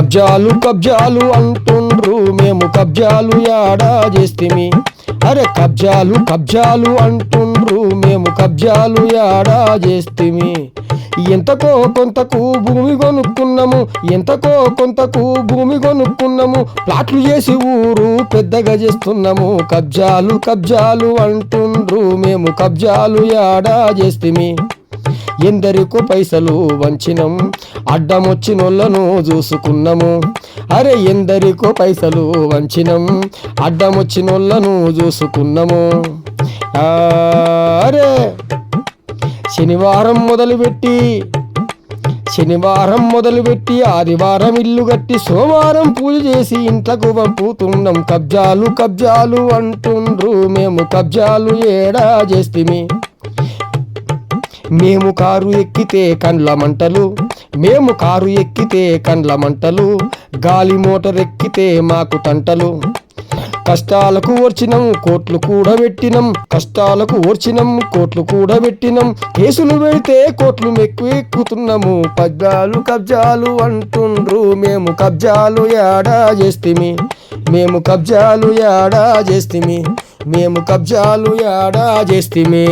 కబ్జాలు కబ్జాలు అంటుండ్రు మేము కబ్జాలు యాడా చేస్తిమి. అరే కబ్జాలు కబ్జాలు అంటుండ్రు మేము కబ్జాలు యాడా చేస్తిమి. ఎంతకో కొంతకు భూమి కొనుక్కున్నాము, ఎంతకో కొంతకు భూమి కొనుక్కున్నాము, ప్లాట్లు చేసి ఊరు పెద్దగా చేస్తున్నాము. కబ్జాలు కబ్జాలు అంటుండ్రు మేము కబ్జాలు యాడా చేస్తిమి. ఎందరికో పైసలు వంచినం, అడ్డమొచ్చినోళ్ళను చూసుకున్నాము. అరే ఎందరికో పైసలు వంచినం, అడ్డమొచ్చినోళ్ళను చూసుకున్నాము. అరే శనివారం మొదలుపెట్టి ఆదివారం ఇల్లు కట్టి సోమవారం పూజ చేసి ఇంట్లకు పంపుతున్నాం. కబ్జాలు కబ్జాలు అంటుండ్రు మేము కబ్జాలు ఏడా చేస్తిమి. మేము కారు ఎక్కితే కండ్ల మంటలు, మేము కారు ఎక్కితే కండ్ల మంటలు, గాలి మోటార్ ఎక్కితే మాకు తంటలు. కష్టాలకు ఓర్చినం కోట్లు కూడబెట్టినం, కష్టాలకు ఓర్చినం కోట్లు కూడబెట్టినం, కేసులు పెడితే కోట్లు ఎక్కుతున్నాము. కబ్జాలు కబ్జాలు అంటుండ్రు మేము కబ్జాలు యాడా చేస్తిమి. మేము కబ్జాలు యాడా చేస్తిమి. మేము కబ్జాలు యాడా చేస్తిమి.